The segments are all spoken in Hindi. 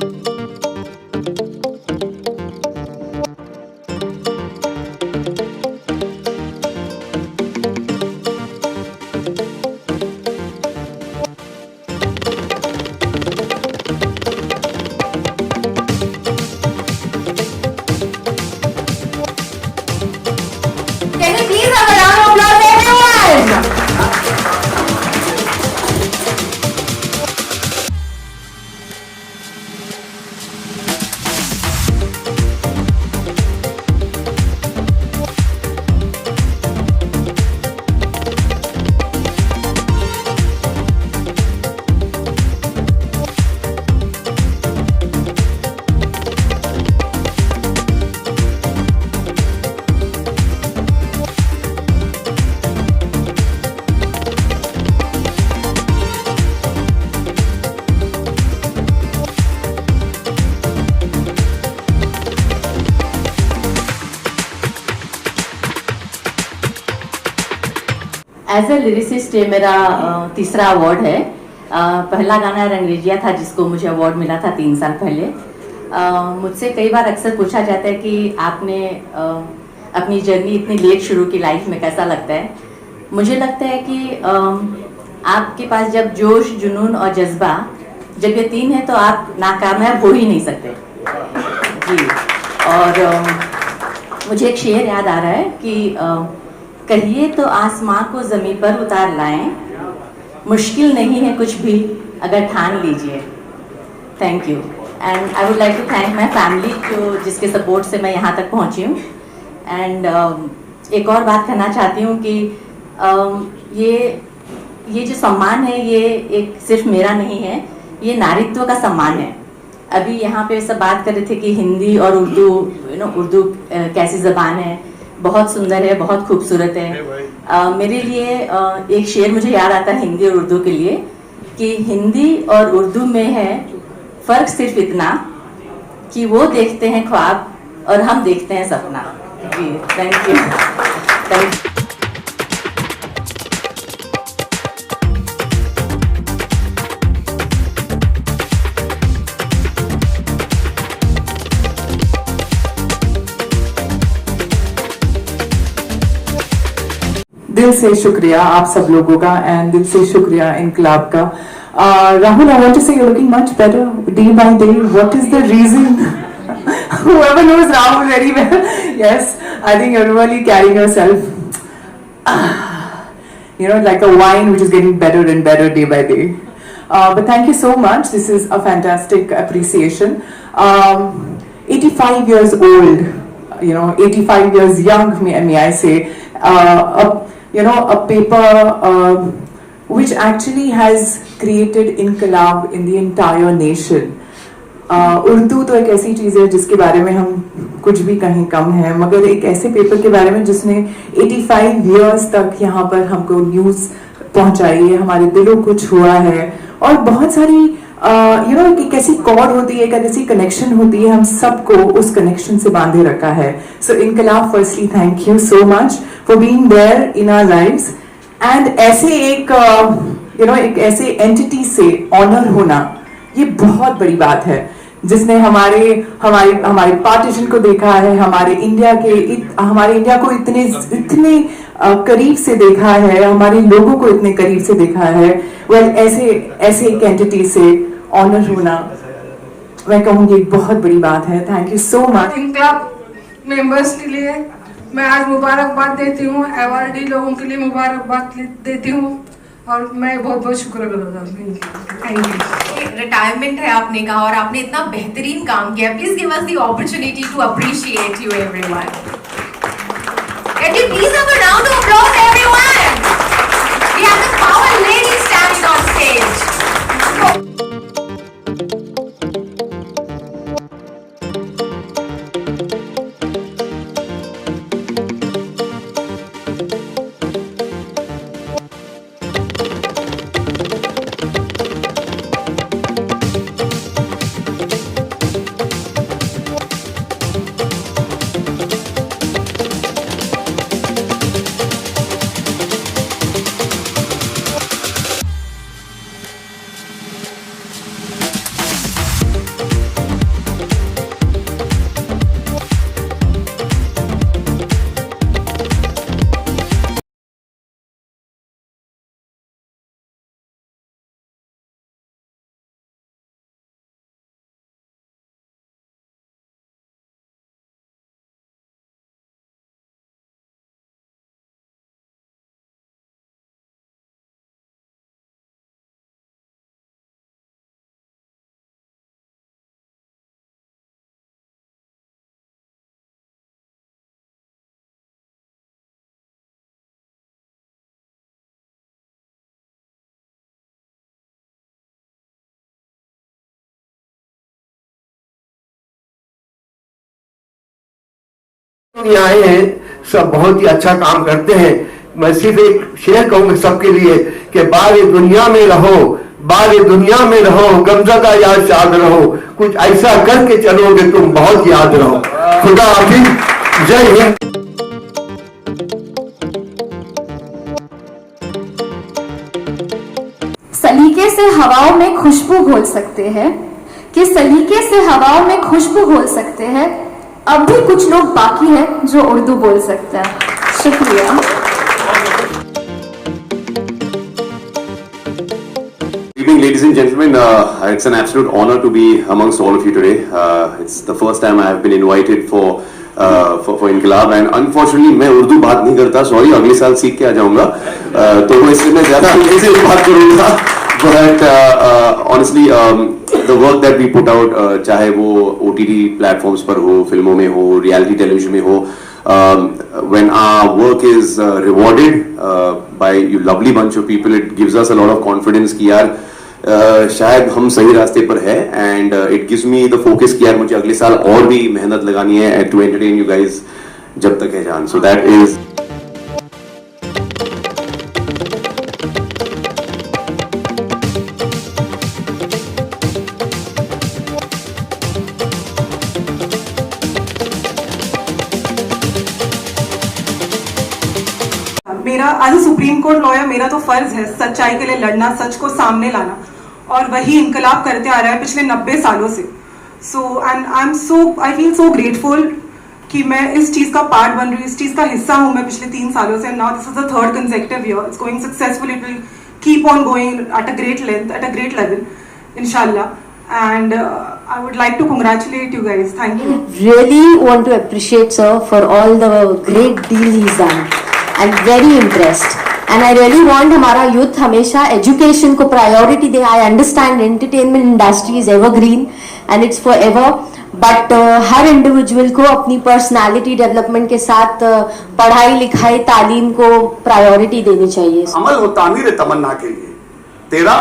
Can you please have a round of applause, everyone? As a lyricist ये मेरा तीसरा अवार्ड है। पहला गाना रंगरेजिया था जिसको मुझे अवार्ड मिला था 3 साल पहले। मुझसे कई बार अक्सर पूछा जाता है कि आपने अपनी जर्नी इतनी लेट शुरू की लाइफ में, कैसा लगता है? मुझे लगता है कि आपके पास जब जोश, जुनून और जज्बा, जब ये 3 है तो आप नाकामयाब हो ही नहीं सकते जी। और मुझे एक शेर याद आ रहा है कि कहिए तो आसमां को ज़मीं पर उतार लाएं, मुश्किल नहीं है कुछ भी अगर ठान लीजिए। Thank you and I would like to thank my family जिसके सपोर्ट से मैं यहाँ तक पहुँची हूँ। एंड एक और बात कहना चाहती हूँ कि ये जो सम्मान है ये एक सिर्फ मेरा नहीं है, ये नारीत्व का सम्मान है। अभी यहाँ पे सब बात कर रहे थे कि हिंदी और उर्दू, उर्दू कैसी ज़बान है, बहुत सुंदर है, बहुत खूबसूरत है। मेरे लिए एक शेर मुझे याद आता है हिंदी और उर्दू के लिए कि हिंदी और उर्दू में है फ़र्क सिर्फ इतना कि वो देखते हैं ख्वाब और हम देखते हैं सपना। जी थैंक यू। दिल से शुक्रिया आप सब लोगों का एंड दिल से शुक्रिया इनकलाब का। Rahul, I want to say you're looking much better day by day. What is the reason? Whoever knows Rahul very well, yes, I think you're really carrying yourself, like a wine which is getting better and better day by day. But thank you so much. This is a fantastic appreciation. 85 years old, 85 years young, may I say. A paper which actually has created inqilab in the entire nation. Urdu तो एक ऐसी चीज़ है जिसके बारे में हम कुछ भी कहीं कम है, मगर एक ऐसे पेपर के बारे में जिसने 85 years तक यहाँ पर हमको न्यूज़ पहुँचाई है, हमारे दिलों को छुआ है और बहुत सारी एक ऐसी कॉर्ड होती है, एक ऐसी कनेक्शन होती है, हम सबको उस कनेक्शन से बांधे रखा है। So Inquilab, firstly thank you so much for being there in our lives and ऐसे एक ऐसे एंटिटी से ऑनर होना, ये बहुत बड़ी बात है जिसने हमारे पार्टीशन को देखा है, हमारे इंडिया को इतने करीब से देखा है, हमारे लोगों को इतने करीब से देखा है। ऐसे एक एंटिटी से ऑनर होना, मैं कहूँगी एक बहुत बड़ी बात है। Thank you so much. इनकलाब मेंबर्स के लिए मैं आज मुबारकबाद देती हूँ, अवार्डी लोगों के लिए मुबारकबाद देती हूँ और मैं बहुत शुक्रगुजार हूँ। Thank you. रिटायरमेंट है आपने कहा और आपने इतना बेहतरीन काम किया। Please give us the opportunity to appreciate you everyone. Can you please have a round of applause everyone? We have the power lady standing on stage. यहाँ आए हैं सब बहुत ही अच्छा काम करते हैं। मैं सिर्फ एक शेयर कहूंगा सबके लिए कि बारे दुनिया में रहो, बारे दुनिया में रहो, गमज़दा या शाद रहो, कुछ ऐसा करके चलोगे तुम बहुत याद रहो। खुदा हाफिज, जय हिंद। सलीके से हवाओं में खुशबू घोल सकते हैं, कि सलीके से हवाओं में खुशबू घोल सकते हैं। अब भी कुछ लोग बाकी हैं जो उर्दू बोल सकते हैं। शुक्रिया। Evening, ladies and gentlemen. It's an absolute honor to be amongst all of you today. It's the first time I have been invited for Inqilab, and unfortunately मैं उर्दू बात नहीं करता, सॉरी, अगले साल सीख के आ जाऊंगा, तो इसलिए मैं ज्यादा अंग्रेजी से बात करूंगा। But honestly, the work that we put out, चाहे वो OTT platforms पर हो, फिल्मों में हो, reality television में हो, when our work is rewarded by you lovely bunch of people, it gives us a lot of confidence कि यार शायद हम सही रास्ते पर है, and it gives me the focus कि यार मुझे अगले साल और भी मेहनत लगानी है to entertain you guys जब तक है जान। So that is मेरा as a Supreme Court lawyer मेरा तो फर्ज है सच्चाई के लिए लड़ना, सच को सामने लाना, और वही इनकलाब करते आ रहा है पिछले 90 सालों से। आई फील सो ग्रेटफुल कि मैं इस चीज का पार्ट बन रही हूँ, इस चीज का हिस्सा हूँ मैं पिछले 3 सालों से। Now this is the third consecutive year, it's going successful, it will keep on going at a great length, at a great level, इंशाल्लाह। And I would like to congratulate you guys. Thank you. Really want to appreciate sir for all the great deal he's done. I'm very impressed. And I really want हमारा youth हमेशा education को priority they. I understand entertainment industry is evergreen and it's forever. But her individual को अपनी personality development के साथ पढ़ाई लिखाई तालीम को priority देनी चाहिए. अमल हो तामीर तमन्ना के लिए, तेरा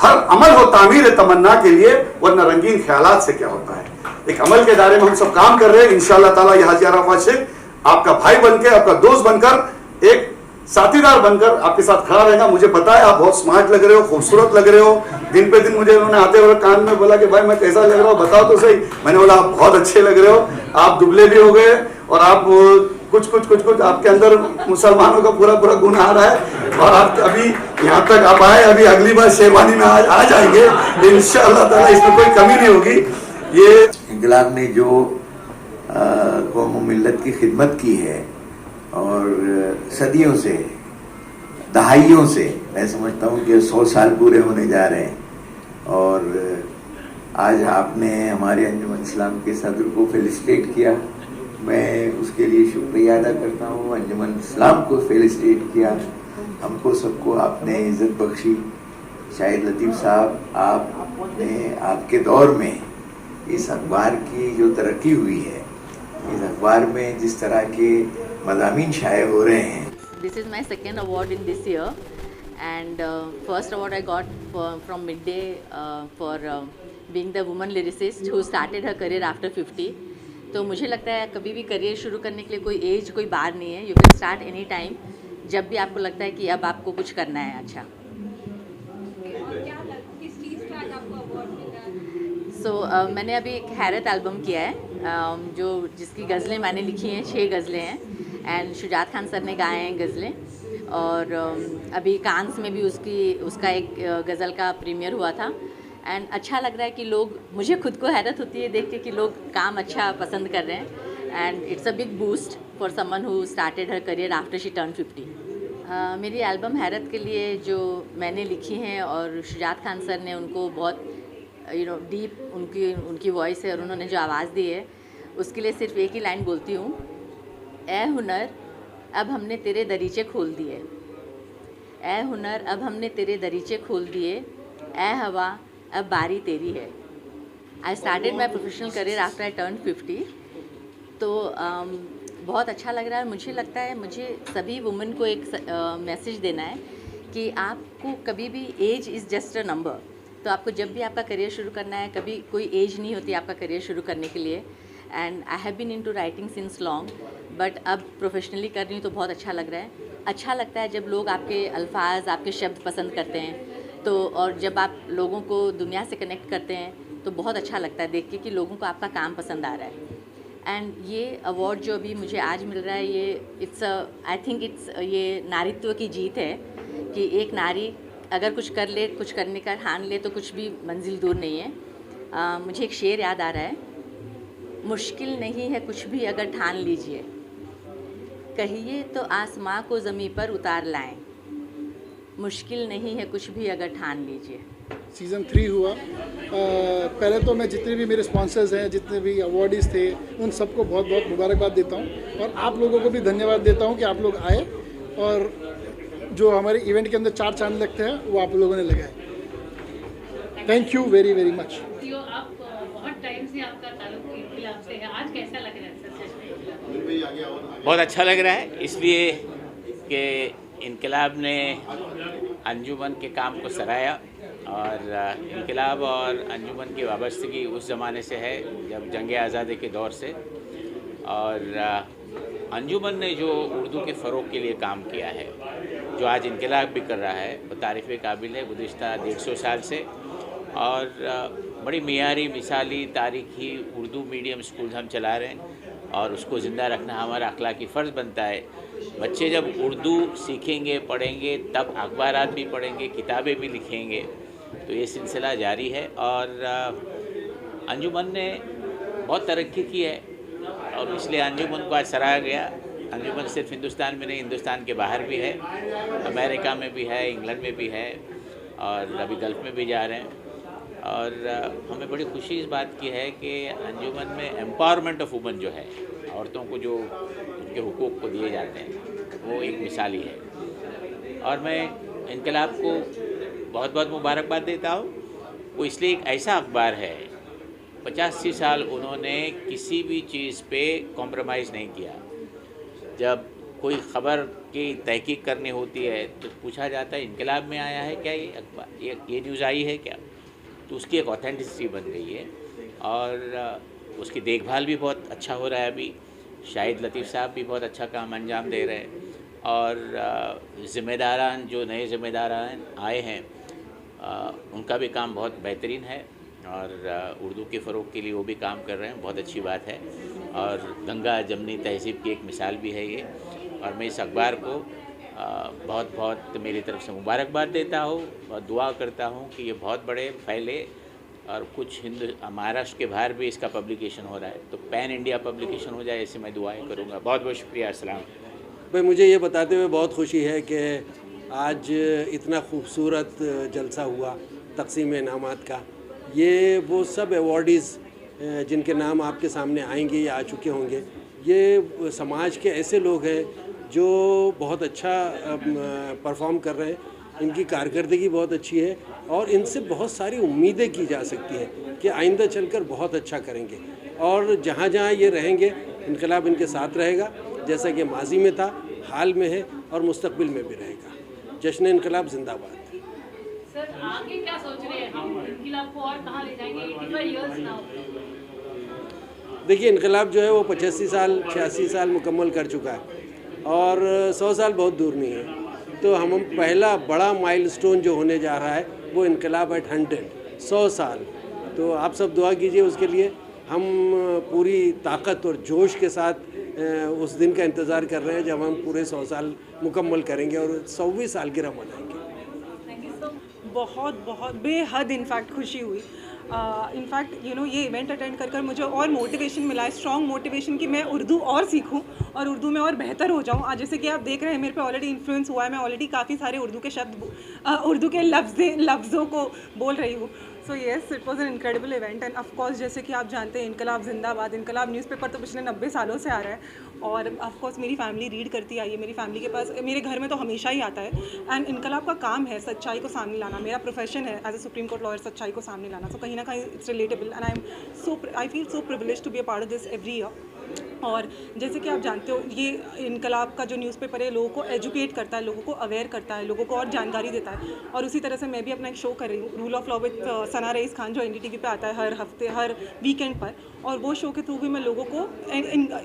हर अमल हो तामीर तमन्ना के लिए, वरना रंगीन ख्यालात से क्या होता है। एक अमल के दायरे में हम सब काम कर रहे हैं। इंशाअल्लाह ताला यह हाजी अरफात शेख आपका भाई बनकर, आपका दोस्त बनकर, एक साथीदार बनकर आपके साथ खड़ा रहेगा। मुझे पता है आप बहुत स्मार्ट लग रहे हो, खूबसूरत लग रहे हो। दिन पे दिन मुझे उन्होंने आते हुए कान में बोला कि भाई मैं कैसा लग रहा हूँ, बताओ तो सही। मैंने बोला आप बहुत अच्छे लग रहे हो, आप दुबले भी हो गए और आप कुछ आपके अंदर मुसलमानों का पूरा गुण आ रहा है, और आप अभी यहाँ तक आप आए, अभी अगली बार शेरवानी में आ जाएंगे इंशाअल्लाह ताला, इसमें कोई कमी नहीं होगी। ये इंकलाब ने जो कौम मिल्लत की खिदमत की है और सदियों से, दहाइयों से, मैं समझता हूँ कि 100 साल पूरे होने जा रहे हैं, और आज आपने हमारे अंजुमन इस्लाम के सदर को फेलिसिटेट किया। मैं उसके लिए शुक्रिया अदा करता हूँ। अंजुमन इस्लाम को फेलिसिटेट किया, हमको सबको आपने इज्जत बख्शी। शाहिद लतीफ़ साहब, आपने आपके दौर में इस अखबार की जो तरक्की हुई है, इस अखबार में जिस तरह के मज़ामीन शाये हो रहे हैं। This is my second award in this year, and first award I got from Midday for being the woman lyricist who started her career after 50. तो मुझे लगता है कभी भी करियर शुरू करने के लिए कोई एज, कोई बार नहीं है। You can start any time, जब भी आपको लगता है कि अब आपको कुछ करना है। अच्छा, मैंने अभी एक हैरत एल्बम किया है, जिसकी गज़लें मैंने लिखी हैं, 6 गज़लें हैं, एंड शुजात खान सर ने गाए हैं गज़लें, और अभी कांस में भी उसका एक गज़ल का प्रीमियर हुआ था, एंड अच्छा लग रहा है कि लोग, मुझे खुद को हैरत होती है देख के कि लोग काम अच्छा पसंद कर रहे हैं, and it's a big boost for someone who started her career after she turn 50। मेरी एल्बम हैरत के लिए जो मैंने लिखी हैं, और शुजात खान सर ने उनको बहुत डीप उनकी वॉइस है, और उन्होंने जो आवाज़ दी है, उसके लिए सिर्फ एक ही लाइन बोलती हूँ, ए हुनर अब हमने तेरे दरीचे खोल दिए, ए हुनर अब हमने तेरे दरीचे खोल दिए, ए हवा अब बारी तेरी है। I started my professional career after I turn 50, तो बहुत अच्छा लग रहा है। मुझे लगता है मुझे सभी वुमेन को एक मैसेज देना है कि आपको कभी भी age is just a number. तो आपको जब भी आपका करियर शुरू करना है, कभी कोई एज नहीं होती आपका करियर शुरू करने के लिए, and I have been into writing since long, but अब प्रोफेशनली कर रही हूँ तो बहुत अच्छा लग रहा है। अच्छा लगता है जब लोग आपके अल्फाज, आपके शब्द पसंद करते हैं, तो और जब आप लोगों को दुनिया से कनेक्ट करते हैं तो बहुत अच्छा लगता है देख के कि लोगों को आपका काम पसंद आ रहा है। एंड ये अवार्ड जो अभी मुझे आज मिल रहा है, ये आई थिंक ये नारीत्व की जीत है कि एक नारी अगर कुछ कर ले, कुछ करने का ठान ले तो कुछ भी मंजिल दूर नहीं है। मुझे एक शेर याद आ रहा है, मुश्किल नहीं है कुछ भी अगर ठान लीजिए, कहिए तो आसमां को ज़मीं पर उतार लाएं, मुश्किल नहीं है कुछ भी अगर ठान लीजिए। सीज़न 3 हुआ। पहले तो मैं जितने भी मेरे स्पॉन्सर्स हैं, जितने भी अवार्डीज़ थे, उन सबको बहुत बहुत मुबारकबाद देता हूँ और आप लोगों को भी धन्यवाद देता हूँ कि आप लोग आए और जो हमारे इवेंट के अंदर 4 चांद लगते हैं वो आप लोगों ने लगाए। Thank you very very much. आप बहुत टाइम से आपका ताल्लुक इनकलाब से है, आज कैसा लग रहा है? बहुत अच्छा लग रहा है, इसलिए कि इनकलाब ने अंजुमन के काम को सराहा और इनकलाब और अंजुमन की वाबस्तगी उस ज़माने से है जब जंग आज़ादी के दौर से, और अंजुमन ने जो उर्दू के फ़रोग़ के लिए काम किया है, जो आज इनकलाब भी कर रहा है, वो तारीफ़ काबिल है। गुज़िश्ता 150 साल से और बड़ी मियारी, मिसाली, तारीख़ी उर्दू मीडियम स्कूल हम चला रहे हैं और उसको ज़िंदा रखना हमारा अखलाकी फ़र्ज़ बनता है। बच्चे जब उर्दू सीखेंगे, पढ़ेंगे, तब अखबारात भी पढ़ेंगे, किताबें भी लिखेंगे, तो ये सिलसिला जारी है। और अंजुमन ने बहुत तरक्की की है और इसलिए अंजुमन को आज सराहा गया। अंजुमन सिर्फ हिंदुस्तान में नहीं, हिंदुस्तान के बाहर भी है, अमेरिका में भी है, इंग्लैंड में भी है और अभी गल्फ़ में भी जा रहे हैं। और हमें बड़ी खुशी इस बात की है कि अंजुमन में एम्पावरमेंट ऑफ वुमेन जो है, औरतों को जो उनके हुकूक को दिए जाते हैं, वो एक मिसाली है। और मैं इनकलाब को बहुत बहुत मुबारकबाद देता हूँ। वो इसलिए एक ऐसा अखबार है, 85 साल उन्होंने किसी भी चीज़ पे कॉम्प्रोमाइज़ नहीं किया। जब कोई ख़बर की तहकीक करनी होती है तो पूछा जाता है इनकलाब में आया है क्या ये अखबार, ये न्यूज़ आई है क्या, तो उसकी एक ऑथेंटिसिटी बन गई है और उसकी देखभाल भी बहुत अच्छा हो रहा है। अभी शाहिद लतीफ़ साहब भी बहुत अच्छा काम अंजाम दे रहे हैं और ज़िम्मेदारान जो नए ज़िम्मेदारान आए हैं उनका भी काम बहुत बेहतरीन है और उर्दू के फ़रोग़ के लिए वो भी काम कर रहे हैं, बहुत अच्छी बात है। और गंगा जमनी तहज़ीब की एक मिसाल भी है ये। और मैं इस अखबार को बहुत बहुत मेरी तरफ से मुबारकबाद देता हूँ और दुआ करता हूँ कि ये बहुत बड़े फैले और कुछ महाराष्ट्र के बाहर भी इसका पब्लिकेशन हो रहा है, तो पैन इंडिया पब्लिकेशन हो जाए, ऐसे मैं दुआएं करूँगा। बहुत बहुत शुक्रिया। अस्सलाम। भाई मुझे ये बताते हुए बहुत खुशी है कि आज इतना खूबसूरत जलसा हुआ तकसीम इनामात का। ये वो सब अवॉर्डीज़ जिनके नाम आपके सामने आएंगे या आ चुके होंगे, ये समाज के ऐसे लोग हैं जो बहुत अच्छा परफॉर्म कर रहे हैं, इनकी कारकर्दगी बहुत अच्छी है और इनसे बहुत सारी उम्मीदें की जा सकती हैं कि आइंदा चलकर बहुत अच्छा करेंगे। और जहाँ जहाँ ये रहेंगे इनकलाब इनके साथ रहेगा, जैसा कि माजी में था, हाल में है और मुस्तकबिल में भी रहेगा। जश्न इनकलाब जिंदाबाद। सर आगे क्या सोच रहे हैं, हम इनकलाब को और कहाँ ले जाएंगे? 85 इयर्स नाउ। देखिए इनकलाब जो है वो 85 साल 86 साल मुकम्मल कर चुका है और 100 साल बहुत दूर नहीं है। तो हम पहला बड़ा माइलस्टोन जो होने जा रहा है वो इनकलाब एट 100 साल। तो आप सब दुआ कीजिए उसके लिए। हम पूरी ताकत और जोश के साथ उस दिन का इंतज़ार कर रहे हैं जब हम पूरे 100 साल मुकम्मल करेंगे और 100वीं सालगिरह मनाएंगे। बहुत बहुत बेहद इनफैक्ट खुशी हुई। इनफैक्ट ये इवेंट अटेंड कर मुझे और मोटिवेशन मिला है, स्ट्रॉन्ग मोटिवेशन कि मैं उर्दू और सीखूं और उर्दू में और बेहतर हो जाऊं। आज जैसे कि आप देख रहे हैं मेरे पे ऑलरेडी इन्फ्लुएंस हुआ है, मैं ऑलरेडी काफ़ी सारे उर्दू के शब्द, उर्दू के लफ्ज़ों को बोल रही हूँ। So yes, it was an incredible event end of course जैसे कि आप जानते हैं इनकलाब जिंदाबाद। इनकलाब न्यूज़पेपर तो पिछले 90 सालों से आ रहा है और ऑफ कोर्स मेरी फैमिली रीड करती आई है, मेरी फैमिली के पास, मेरे घर में तो हमेशा ही आता है। एंड इनकलाब का काम है सच्चाई को सामने लाना, मेरा प्रोफेशन है as a Supreme Court lawyer सच्चाई को सामने लाना। सो कहीं ना कहीं it's relatable and I feel so privileged to be a part of this every year. और जैसे कि आप जानते हो, ये इनकलाब का जो न्यूज़पेपर है लोगों को एजुकेट करता है, लोगों को अवेयर करता है, लोगों को और जानकारी देता है। और उसी तरह से मैं भी अपना एक शो कर रही हूँ, rule of law with Sana rice Khan, जो NDTV पे आता है हर हफ्ते, हर वीकेंड पर। और वो शो के थ्रू भी मैं लोगों को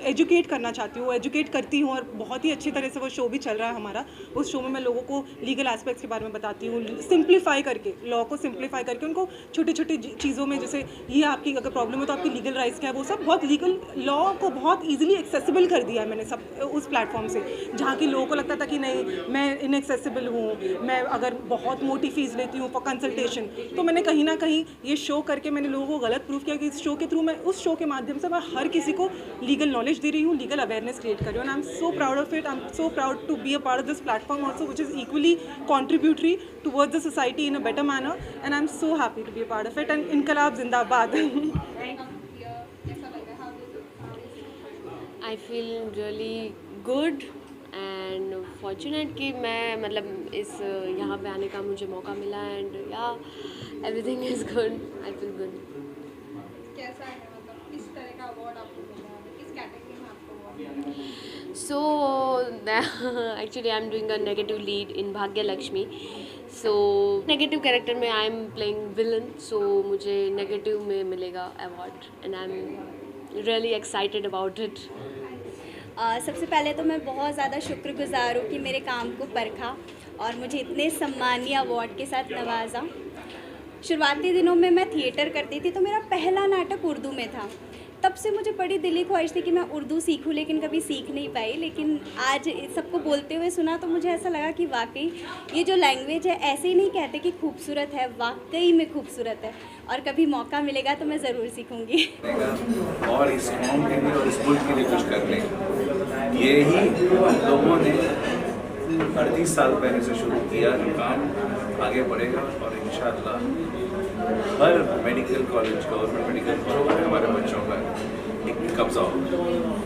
एजुकेट करना चाहती हूँ, एजुकेट करती हूँ, और बहुत ही अच्छी तरह से वो शो भी चल रहा है हमारा। उस शो में मैं लोगों को लीगल एस्पेक्ट्स के बारे में बताती हूँ, सिंप्लीफाई करके, लॉ को सिंप्लीफाई करके उनको छोटी छोटी चीज़ों में, जैसे ये आपकी अगर प्रॉब्लम है तो आपकी लीगल राइट्स क्या है, वो सब बहुत लीगल लॉ को बहुत ईजिली एक्सेसिबल कर दिया है मैंने सब उस प्लेटफॉर्म से। जहाँ की लोगों को लगता था कि नहीं, मैं इनएक्सेसिबल हूँ, मैं अगर बहुत मोटी फीस लेती हूँ फॉर कंसल्टेशन, तो मैंने कहीं ना कहीं ये शो करके मैंने लोगों को गलत प्रूफ किया कि इस शो के थ्रू, मैं उस शो के माध्यम से मैं हर किसी को लीगल नॉलेज दे रही हूँ, लीगल अवेयरनेस क्रिएट कर रही हूँ। And I am so proud of it, I am so proud to be a part of this platform also, which is equally contributory towards the society in a better manner, and I'm so happy to be a part of it. And Inkalab Zindabad. I feel really good and fortunate कि मैं मतलब इस यहाँ पे आने का मुझे मौका मिला, and yeah, everything is good. I feel good. कैसा है, मतलब किस तरह का अवार्ड आपको मिला, किस कैटेगरी में आपको अवार्ड मिला? So actually I'm doing a negative lead in Bhagya Lakshmi. So negative character में I'm playing villain. So मुझे negative में मिलेगा award and I'm really excited about it. सबसे पहले तो मैं बहुत ज़्यादा शुक्रगुजार हूँ कि मेरे काम को परखा और मुझे इतने सम्मानीय अवार्ड के साथ नवाजा। शुरुआती दिनों में मैं थिएटर करती थी, तो मेरा पहला नाटक उर्दू में था। तब से मुझे बड़ी दिली ख्वाहिश थी कि मैं उर्दू सीखूं, लेकिन कभी सीख नहीं पाई। लेकिन आज सबको बोलते हुए सुना तो मुझे ऐसा लगा कि वाकई ये जो लैंग्वेज है, ऐसे ही नहीं कहते कि खूबसूरत है, वाकई में खूबसूरत है। और कभी मौका मिलेगा तो मैं ज़रूर सीखूंगी। और इस कौम के लिए और इस मुल्क के लिए कुछ करने, यही लोगों ने 38 साल पहले से शुरू किया, जो काम आगे बढ़ेगा। और इंशाअल्लाह हर medical college, government medical college में हमारे बच्चों का एक कब्जा होगा।